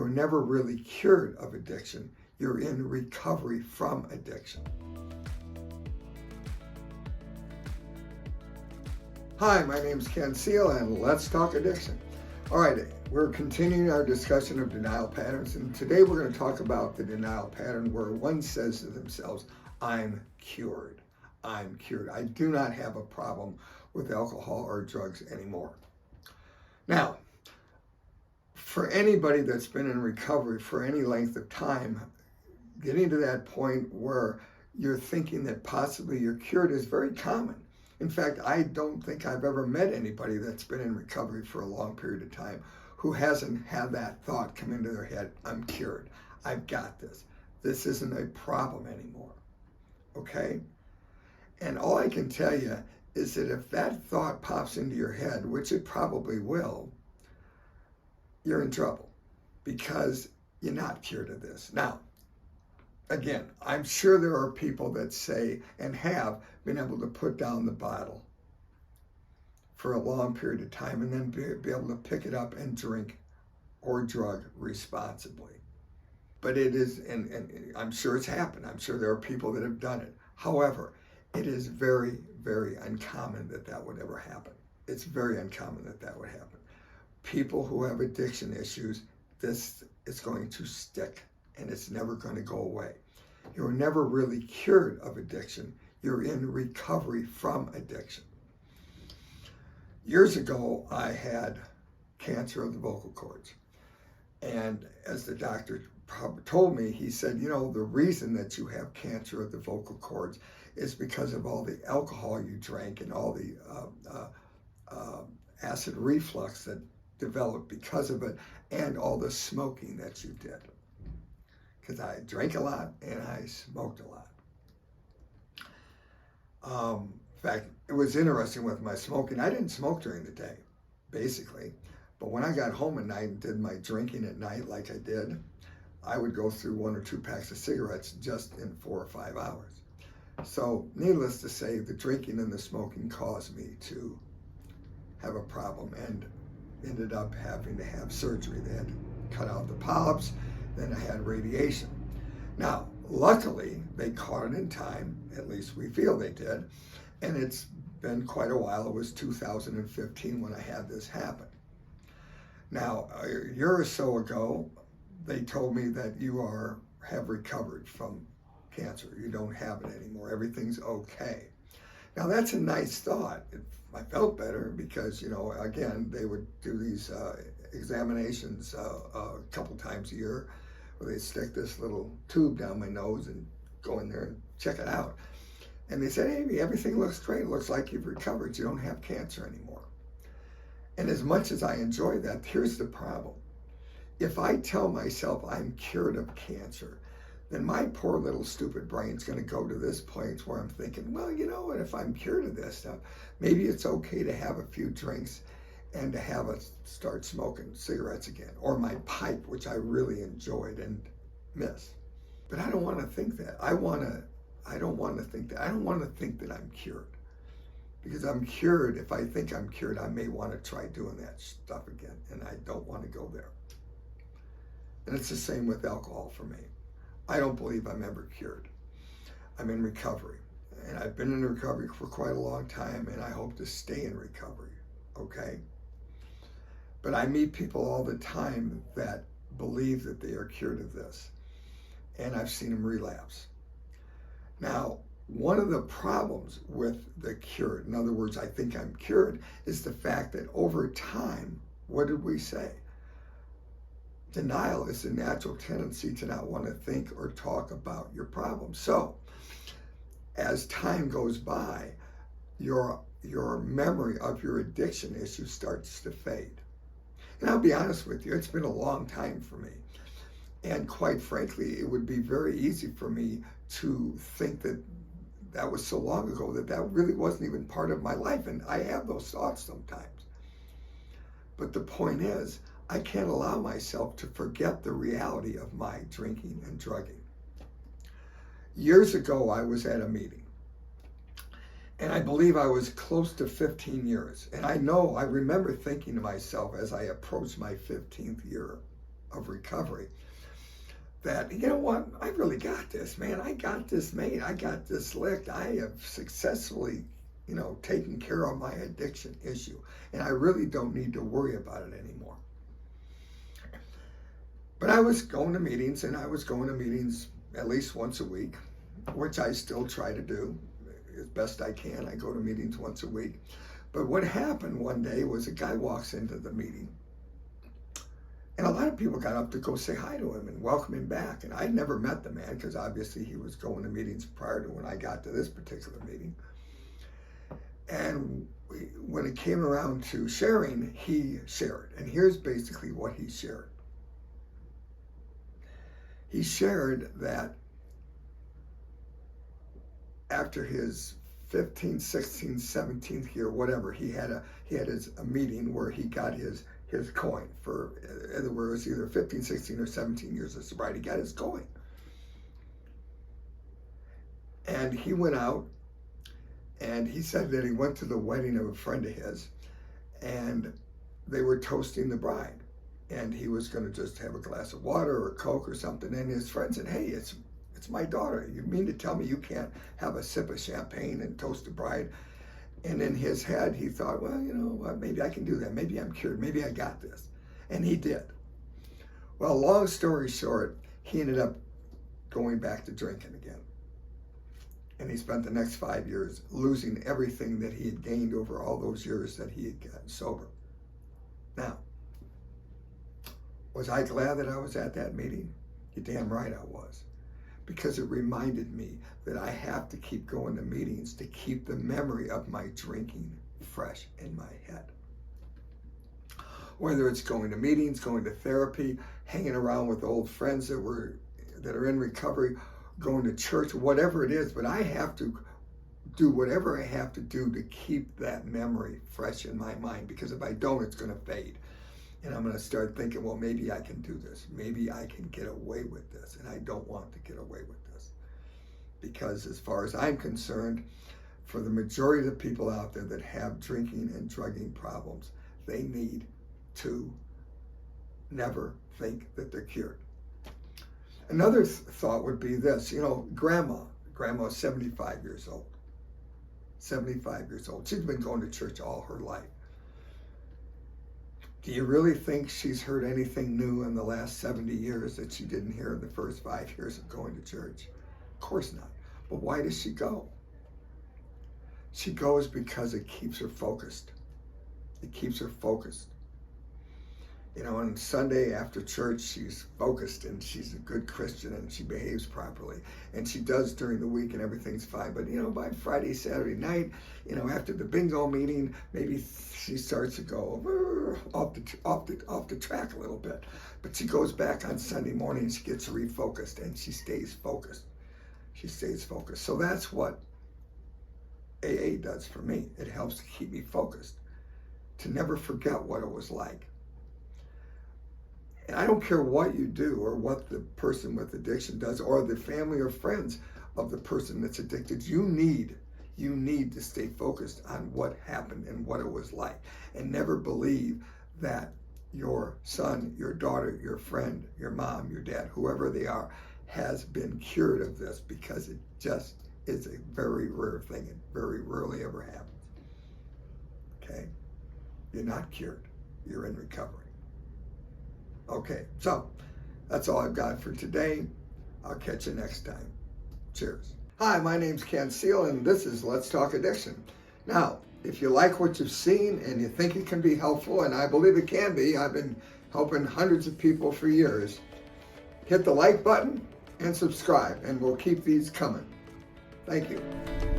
You're never really cured of addiction. You're in recovery from addiction. Hi, my name is Ken Seal, and let's talk addiction. All right, we're continuing our discussion of denial patterns, and today we're going to talk about the denial pattern where one says to themselves, I'm cured. I'm cured. I do not have a problem with alcohol or drugs anymore. Now, for anybody that's been in recovery for any length of time, getting to that point where you're thinking that possibly you're cured is very common. In fact, I don't think I've ever met anybody that's been in recovery for a long period of time who hasn't had that thought come into their head, I'm cured. I've got this. This isn't a problem anymore. Okay? And all I can tell you is that if that thought pops into your head, which it probably will, you're in trouble because you're not cured of this. Now, again, I'm sure there are people that say and have been able to put down the bottle for a long period of time and then be able to pick it up and drink or drug responsibly. But it is, and I'm sure it's happened. I'm sure there are people that have done it. However, it is very, very uncommon that that would ever happen. It's very uncommon that that would happen. People who have addiction issues, this is going to stick and it's never going to go away. You're never really cured of addiction. You're in recovery from addiction. Years ago, I had cancer of the vocal cords. And as the doctor told me, he said, you know, the reason that you have cancer of the vocal cords is because of all the alcohol you drank and all the acid reflux that developed because of it and all the smoking that you did. Because I drank a lot and I smoked a lot. In fact, it was interesting with my smoking. I didn't smoke during the day, basically. But when I got home at night and did my drinking at night like I did, I would go through 1 or 2 packs of cigarettes just in 4 or 5 hours. So needless to say, the drinking and the smoking caused me to have a problem and ended up having to have surgery. They had to cut out the polyps, then I had radiation. Now, luckily, they caught it in time, at least we feel they did, and it's been quite a while. It was 2015 when I had this happen. Now, a year or so ago, they told me that you have recovered from cancer. You don't have it anymore. Everything's okay. Now, that's a nice thought. I felt better because, you know, again, they would do these examinations a couple times a year where they stick this little tube down my nose and go in there and check it out. And they said, Amy, everything looks great. It looks like you've recovered. You don't have cancer anymore. And as much as I enjoy that, here's the problem. If I tell myself I'm cured of cancer, then my poor little stupid brain's going to go to this place where I'm thinking, well, you know what, if I'm cured of this stuff, maybe it's okay to have a few drinks and to start smoking cigarettes again, or my pipe, which I really enjoyed and miss. But I don't want to think that. I don't want to think that. I don't want to think that I'm cured. Because I'm cured, if I think I'm cured, I may want to try doing that stuff again, and I don't want to go there. And it's the same with alcohol for me. I don't believe I'm ever cured. I'm in recovery. And I've been in recovery for quite a long time, and I hope to stay in recovery, okay? But I meet people all the time that believe that they are cured of this. And I've seen them relapse. Now, one of the problems with the cured, in other words, I think I'm cured, is the fact that over time, what did we say? Denial is a natural tendency to not want to think or talk about your problem. So, as time goes by, your memory of your addiction issue starts to fade. And I'll be honest with you, it's been a long time for me. And quite frankly, it would be very easy for me to think that that was so long ago that that really wasn't even part of my life. And I have those thoughts sometimes. But the point is, I can't allow myself to forget the reality of my drinking and drugging. Years ago, I was at a meeting. And I believe I was close to 15 years. And I remember thinking to myself as I approached my 15th year of recovery, that, you know what, I really got this, man. I got this made. I got this licked. I have successfully, taken care of my addiction issue. And I really don't need to worry about it anymore. But I was going to meetings, and I was going to meetings at least once a week, which I still try to do as best I can. I go to meetings once a week. But what happened one day was a guy walks into the meeting, and a lot of people got up to go say hi to him and welcome him back. And I'd never met the man, because obviously he was going to meetings prior to when I got to this particular meeting. And when it came around to sharing, he shared. And here's basically what he shared. He shared that after his 15th, 16th, 17th year, whatever, he had a meeting where he got his coin for, in other words, either 15, 16, or 17 years of sobriety. He got his coin. And he went out, and he said that he went to the wedding of a friend of his, and they were toasting the bride. And he was going to just have a glass of water or Coke or something. And his friend said, "Hey, it's my daughter. You mean to tell me you can't have a sip of champagne and toast the bride?" And in his head, he thought, well, maybe I can do that. Maybe I'm cured. Maybe I got this. And he did. Well, long story short, he ended up going back to drinking again. And he spent the next 5 years losing everything that he had gained over all those years that he had gotten sober. Now, was I glad that I was at that meeting? You're damn right I was. Because it reminded me that I have to keep going to meetings to keep the memory of my drinking fresh in my head. Whether it's going to meetings, going to therapy, hanging around with old friends that are in recovery, going to church, whatever it is, but I have to do whatever I have to do to keep that memory fresh in my mind, because if I don't, it's going to fade. And I'm going to start thinking, well, maybe I can do this. Maybe I can get away with this. And I don't want to get away with this. Because as far as I'm concerned, for the majority of the people out there that have drinking and drugging problems, they need to never think that they're cured. Another thought would be this, grandma's 75 years old. 75 years old. She's been going to church all her life. Do you really think she's heard anything new in the last 70 years that she didn't hear in the first 5 years of going to church? Of course not. But why does she go? She goes because it keeps her focused. It keeps her focused. On Sunday after church, she's focused and she's a good Christian and she behaves properly. And she does during the week and everything's fine. But, by Friday, Saturday night, after the bingo meeting, maybe she starts to go off the track a little bit. But she goes back on Sunday morning, she gets refocused and she stays focused. She stays focused. So that's what AA does for me. It helps to keep me focused, to never forget what it was like. And I don't care what you do or what the person with addiction does or the family or friends of the person that's addicted. You need to stay focused on what happened and what it was like, and never believe that your son, your daughter, your friend, your mom, your dad, whoever they are, has been cured of this, because it just is a very rare thing. It very rarely ever happens. Okay? You're not cured. You're in recovery. Okay, so that's all I've got for today. I'll catch you next time. Cheers. Hi, my name's Ken Seal, and this is Let's Talk Addiction. Now, if you like what you've seen and you think it can be helpful, and I believe it can be, I've been helping hundreds of people for years, hit the like button and subscribe, and we'll keep these coming. Thank you.